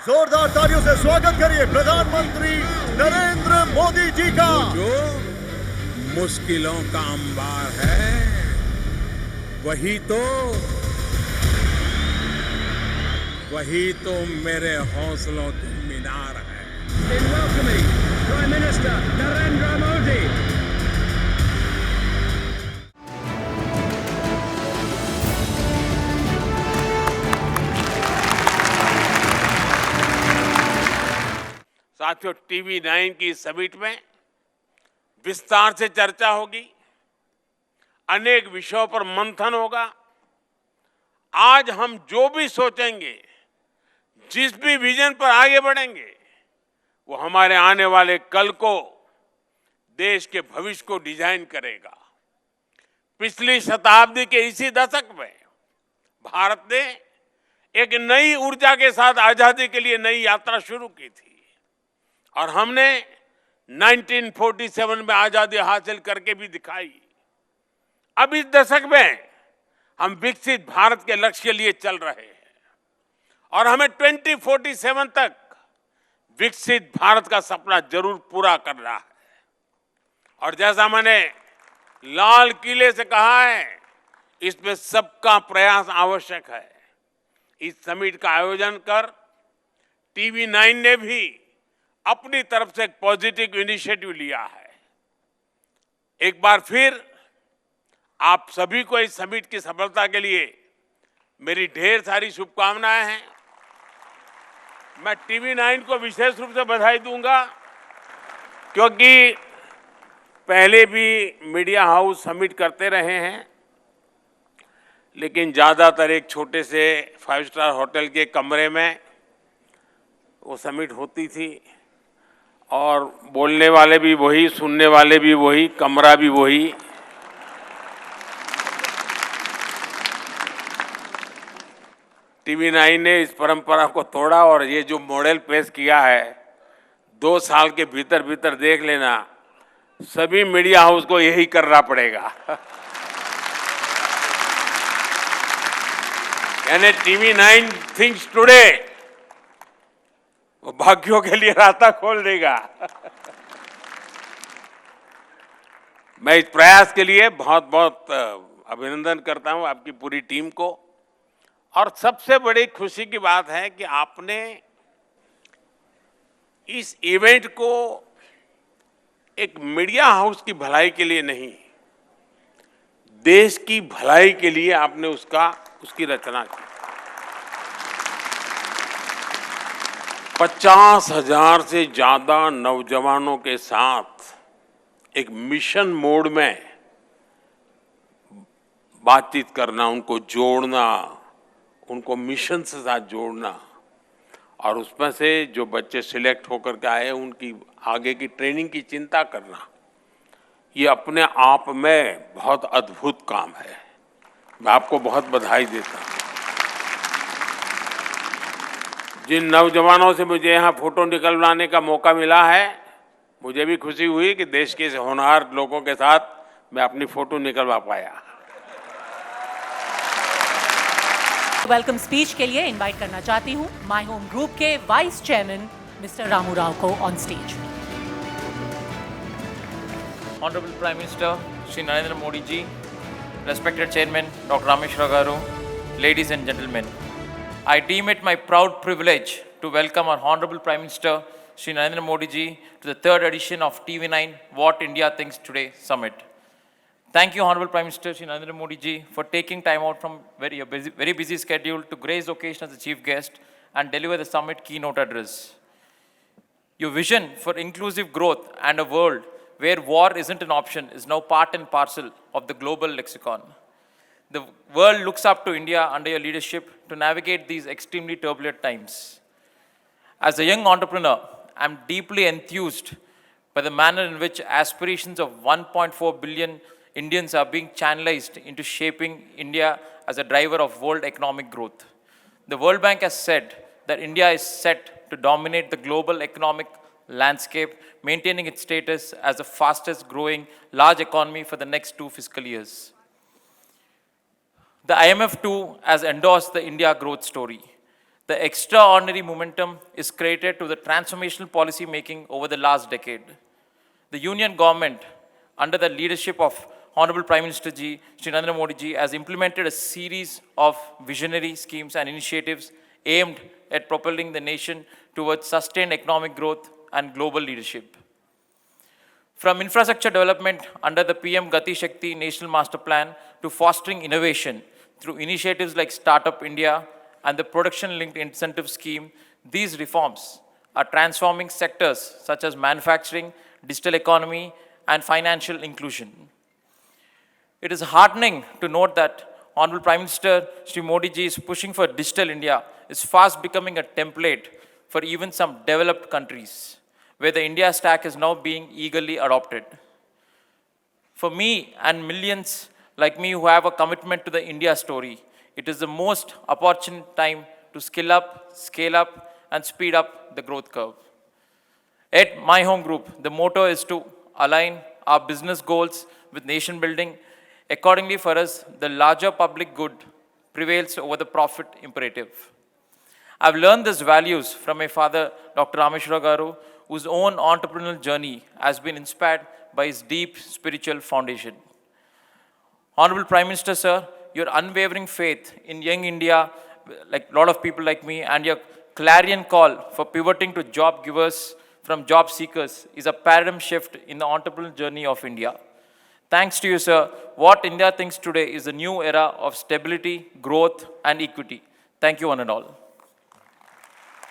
जोरदार तालियों से स्वागत करिए प्रधानमंत्री नरेंद्र मोदी जी का। जो मुश्किलों का अंबार है वही तो मेरे हौसलों की मीनार है। In welcoming Prime Minister Narendra Modi. साथियों, TV9 की समिट में विस्तार से चर्चा होगी, अनेक विषयों पर मंथन होगा। आज हम जो भी सोचेंगे, जिस भी विजन पर आगे बढ़ेंगे, वो हमारे आने वाले कल को, देश के भविष्य को डिजाइन करेगा। पिछली शताब्दी के इसी दशक में भारत ने एक नई ऊर्जा के साथ आजादी के लिए नई यात्रा शुरू की थी और हमने 1947 में आजादी हासिल करके भी दिखाई। अब इस दशक में हम विकसित भारत के लक्ष्य के लिए चल रहे हैं और हमें 2047 तक विकसित भारत का सपना जरूर पूरा करना है। और जैसा मैंने लाल किले से कहा है, इसमें सबका प्रयास आवश्यक है। इस समिट का आयोजन कर TV9 ने भी अपनी तरफ से एक पॉजिटिव इनिशिएटिव लिया है। एक बार फिर आप सभी को इस समिट की सफलता के लिए मेरी ढेर सारी शुभकामनाएं हैं। मैं TV9 को विशेष रूप से बधाई दूंगा क्योंकि पहले भी मीडिया हाउस समिट करते रहे हैं, लेकिन ज्यादातर एक छोटे से 5 स्टार होटल के कमरे में वो समिट होती थी और बोलने वाले भी वही, सुनने वाले भी वही, कमरा भी वही। TV9 ने इस परंपरा को तोड़ा और ये जो मॉडल पेश किया है, 2 साल के भीतर भीतर देख लेना, सभी मीडिया हाउस को यही करना पड़ेगा। यानी TV9 थिंक्स टुडे, वो भाग्यों के लिए रास्ता खोल देगा। मैं इस प्रयास के लिए बहुत बहुत अभिनंदन करता हूं आपकी पूरी टीम को। और सबसे बड़ी खुशी की बात है कि आपने इस इवेंट को एक मीडिया हाउस की भलाई के लिए नहीं, देश की भलाई के लिए आपने उसकी रचना की। 50,000 से ज्यादा नौजवानों के साथ एक मिशन मोड में बातचीत करना, उनको जोड़ना, उनको मिशन से साथ जोड़ना और उसमें से जो बच्चे सिलेक्ट होकर के आए उनकी आगे की ट्रेनिंग की चिंता करना, ये अपने आप में बहुत अद्भुत काम है। मैं आपको बहुत बधाई देता हूँ। जिन नौजवानों से मुझे यहाँ फोटो निकलवाने का मौका मिला है, मुझे भी खुशी हुई कि देश के होनहार लोगों के साथ मैं अपनी फोटो निकलवा पाया। वेलकम स्पीच के लिए इनवाइट करना चाहती हूं माय होम ग्रुप के vice chairman mister Ramu Rao को on stage. Honorable Prime Minister Shri Narendra Modi ji, respected Chairman Dr. Rameshwar Garu, ladies and gentlemen, I deem it my proud privilege to welcome our Honorable Prime Minister Shri Narendra Modi ji to the 3rd edition of TV9 What India Thinks Today Summit. Thank you, Honorable Prime Minister Shri Narendra Modi ji, for taking time out from very busy schedule to grace the occasion as the chief guest and deliver the summit keynote address. Your vision for inclusive growth and a world where war isn't an option is now part and parcel of the global lexicon. The world looks up to India under your leadership to navigate these extremely turbulent times. As a young entrepreneur, I'm deeply enthused by the manner in which aspirations of 1.4 billion Indians are being channelized into shaping India as a driver of world economic growth. The World Bank has said that India is set to dominate the global economic landscape, maintaining its status as the fastest growing large economy for the next 2 fiscal years. The IMF too has endorsed the India growth story. The extraordinary momentum is created to the transformational policy making over the last decade. The Union government, under the leadership of Honorable Prime Minister Ji, Shri Narendra Modi Ji, has implemented a series of visionary schemes and initiatives aimed at propelling the nation towards sustained economic growth and global leadership. From infrastructure development under the PM Gati Shakti National Master Plan to fostering innovation through initiatives like Startup India and the Production-Linked Incentive Scheme, these reforms are transforming sectors such as manufacturing, digital economy, and financial inclusion. It is heartening to note that Honorable Prime Minister Shri Modi Ji is pushing for Digital India is fast becoming a template for even some developed countries, where the India stack is now being eagerly adopted. For me and millions like me who have a commitment to the India story, it is the most opportune time to skill up, scale up, and speed up the growth curve. At My Home Group, the motto is to align our business goals with nation building. Accordingly, for us, the larger public good prevails over the profit imperative. I've learned these values from my father, Dr. Rameshwara Garu, whose own entrepreneurial journey has been inspired by his deep spiritual foundation. Honorable Prime Minister, sir, your unwavering faith in young India, like a lot of people like me, and your clarion call for pivoting to job givers from job seekers is a paradigm shift in the entrepreneurial journey of India. Thanks to you, sir, what India thinks today is a new era of stability, growth, and equity. Thank you, one and all.